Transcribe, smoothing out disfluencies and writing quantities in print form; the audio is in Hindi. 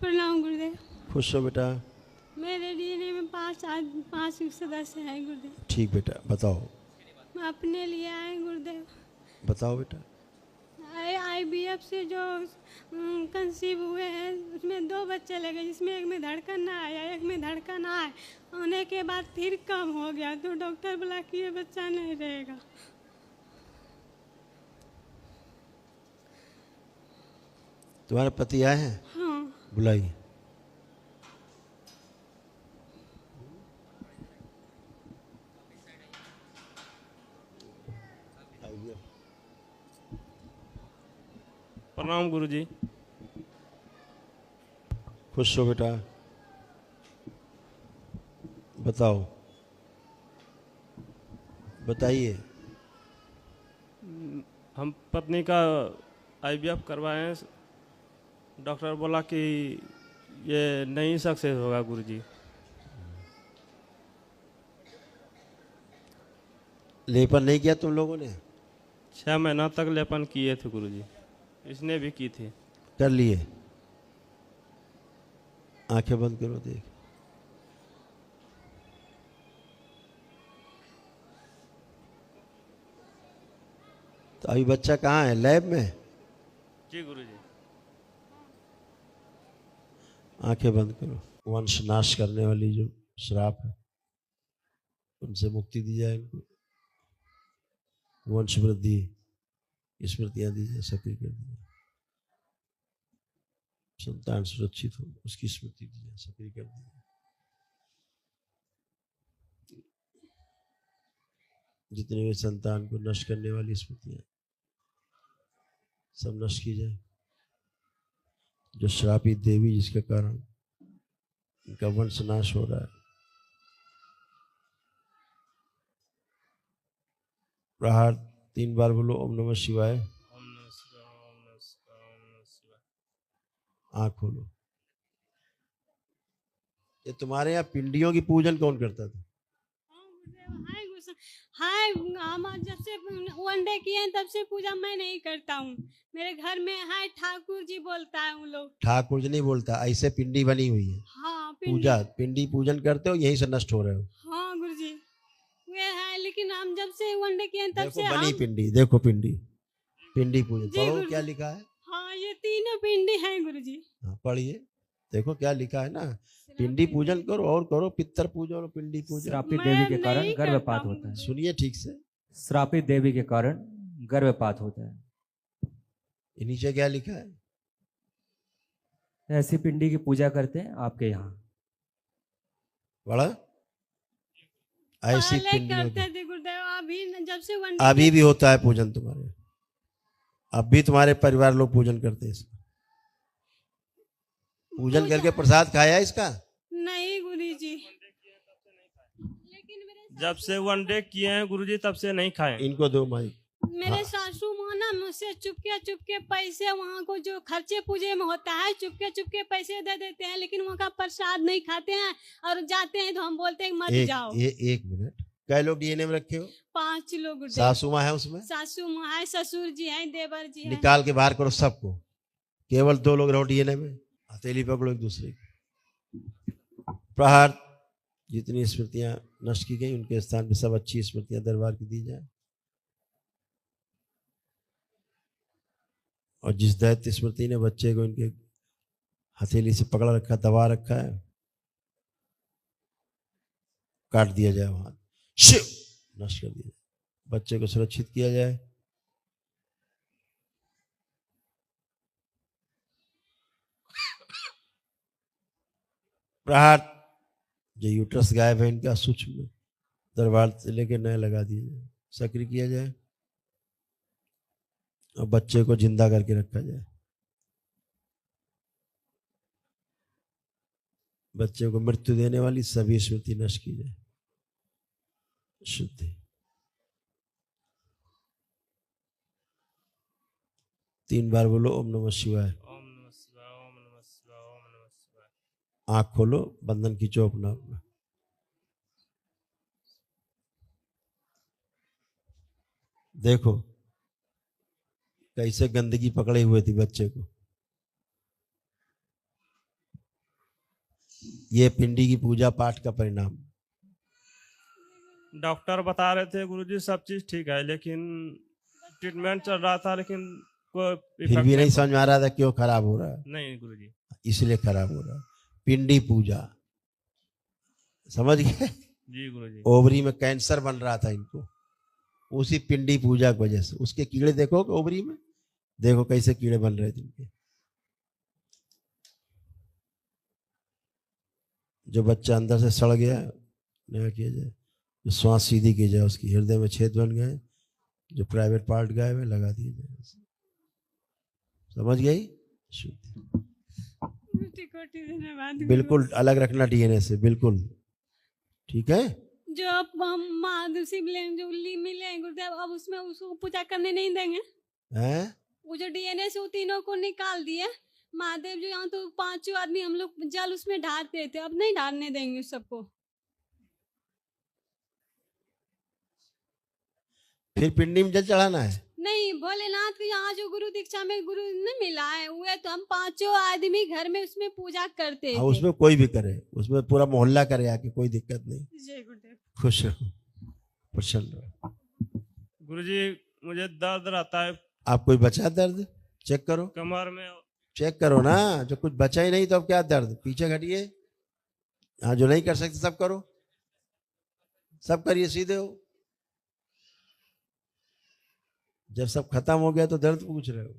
प्रणाम गुरुदेव। खुश हो बेटा। मेरे डीएनए में पाँच सदस्य हैं गुरुदेव। ठीक बेटा, बताओ मैं अपने लिए आए गुरुदेव। बताओ बेटा। आईवीएफ से जो कंसीव हुए हैं उसमें 2 बच्चे लगे, जिसमें एक में धड़कन ना आया, एक में धड़कन आए। होने के बाद फिर कम हो गया तो डॉक्टर बोला कि ये बच्चा नहीं रहेगा। तुम्हारे पति आए हैं? हाँ। बुलाइए। प्रणाम गुरुजी। खुश हो बेटा, बताओ बताइए। हम पत्नी का आईवीएफ करवाए हैं, डॉक्टर बोला कि ये नहीं सक्सेस होगा गुरुजी। लेपन नहीं किया तुम लोगों ने? 6 महीना तक लेपन किए थे गुरुजी, इसने भी की थी। कर लिए? आंखें बंद करो, देख। तो अभी बच्चा कहाँ है? लैब में? जी गुरुजी। आंखें बंद करो। वंश नाश करने वाली जो श्राप है उनसे मुक्ति दी जाए इनको। वंश वृद्धि स्मृतियां दी जाए, सक्रिय कर दी जाए। संतान सुरक्षित हो उसकी स्मृति दी जाए, सक्रिय कर दी जाए। जितने भी संतान को नष्ट करने वाली स्मृतियां सब नष्ट की जाए। जो श्रापित देवी जिसके कारण इनका वंश नाश हो रहा है, प्रहार 3 बार बोलो ओम नमः शिवाय। ओम नमः शिवाय, ओम नमः शिवाय, ओम नमः शिवाय। आँख खोलो। ये तुम्हारे यहाँ पिंडियों की पूजन कौन करता था? हाय, हम जब से वनडे किए हैं तब से पूजा मैं नहीं करता हूँ। मेरे घर में हाय ठाकुर जी बोलता है उन लोग। ठाकुर जी नहीं बोलता, ऐसे पिंडी बनी हुई है। हाँ, पूजा पिंडी पूजन करते हो, यहीं से नष्ट हो रहे हो। हाँ गुरुजी, वे है, लेकिन हम जब से वनडे किए हैं तब देखो से बनी हम पिंडी, देखो पिंडी, पिंडी पूजन जी पढ़ो गुरुजी। क्या लिखा है। हाँ, ये तीनों पिंडी हैं गुरुजी। हाँ पढ़िए, देखो क्या लिखा है ना। पिंडी पूजन करो और करो, पितर पूजन और पिंडी पूजन। श्रापित देवी के कारण गर्भपात होता है। सुनिए ठीक से। श्रापित देवी के कारण गर्भपात होता है। नीचे क्या लिखा है? ऐसी पिंडी की पूजा करते हैं आपके यहाँ? बड़ा ऐसी पहले पिंडी करते थे गुरुदेव, अभी जब से वनडे अभी भी होता है पूजन तुम्हारे। अब भी तुम्हारे परिवार लोग पूजन करते हैं इसका। पूजन करके प्रसाद खाया इसका? नहीं गुरुजी, जब से वनडे किए हैं गुरुजी तब से नहीं खाए। इनको दो माइक। मेरे सासू माँ ना मुझसे चुपके पैसे वहाँ को जो खर्चे पूजे में होता है चुपके पैसे दे देते हैं, लेकिन वहाँ का प्रसाद नहीं खाते हैं और जाते हैं तो हम बोलते हैं मत जाओ। एक मिनट, कै लोग डीएनए में रखे हो? 5 लोग। सासू माँ है उसमें? सासू माँ है, ससुर जी है, देवर जी है। निकाल के बाहर करो सबको, केवल 2 लोग रहो डीएनए में। हथेली पकड़ो एक दूसरे की। प्रहार जितनी स्मृतियां नष्ट की गई उनके स्थान पे सब अच्छी स्मृतियां दरबार की दी जाए। और जिस दैत्य स्मृति ने बच्चे को इनके हथेली से पकड़ रखा, दबा रखा है, काट दिया जाए, वहां शिव नष्ट कर दिया जाए। बच्चे को सुरक्षित किया जाए। प्रहार जो यूट्रस गायब है इनका सूक्ष्म दरबार से लेके नए लगा दिया जाए, सक्रिय किया जाए और बच्चे को जिंदा करके रखा जाए। बच्चे को मृत्यु देने वाली सभी स्मृति नष्ट की जाए। शुद्धि 3 बार बोलो ओम नमः शिवाय। ओम नमः शिवाय, ओम नमः शिवाय, ओम नमः शिवाय। आँख खोलो, बंधन खींचो अपना अपना। देखो कैसे गंदगी पकड़े हुए थी बच्चे को। ये पिंडी की पूजा पाठ का परिणाम। डॉक्टर बता रहे थे गुरुजी सब चीज ठीक है, लेकिन ट्रीटमेंट चल रहा था, लेकिन कोई फिर इफेक्ट भी नहीं समझ में आ रहा था क्यों खराब हो रहा है, नहीं गुरुजी। इसलिए खराब हो रहा है। पिंडी पूजा, समझ गए? जी गुरुजी। ओवरी में कैंसर बन रहा था इनको, उसी पिंडी पूजा की वजह से। उसके कीड़े देखो ओवरी में, देखो कैसे कीड़े बन रहे थे इनके। जो बच्चा अंदर से सड़ गया नया किया जाए, जो श्वास सीधी की जाए, उसकी हृदय में छेद बन गए, जो प्राइवेट पार्ट गए हुए लगा दिए जाए। समझ गई? कोटि धन्यवाद। बिल्कुल अलग रखना डीएनए से, बिल्कुल ठीक है। जो अब हम महादेव शिवलिंग जो मिले गुरुदेव, अब उसमें उसको पूजा करने नहीं देंगे हैं? वो जो डीएनए से वो तीनों को निकाल दिए महादेव जो, यहाँ तो 5 आदमी हम लोग जल उसमें ढालते थे, अब नहीं ढालने देंगे सबको। फिर पिंडी में जल चढ़ाना है? नहीं, भोलेनाथ के यहाँ जो गुरु दीक्षा में गुरु ने मिला है वो है, तो हम 5 आदमी घर में उसमें पूजा करते हाँ, थे। उसमें कोई भी करे, उसमें पूरा मोहल्ला करे आके, कोई दिक्कत नहीं। जय गुरुदेव। खुश रहो, प्रसन्न रहो। गुरुजी मुझे दर्द रहता है आप कोई बचा दर्द? चेक करो, कमर में। चेक करो ना। जो कुछ बचा ही नहीं तो अब क्या दर्द? पीछे हटिए। हाँ, जो नहीं कर सकते सब करो, सब करिए, सीधे हो। जब सब खत्म हो गया तो दर्द पूछ रहे हो।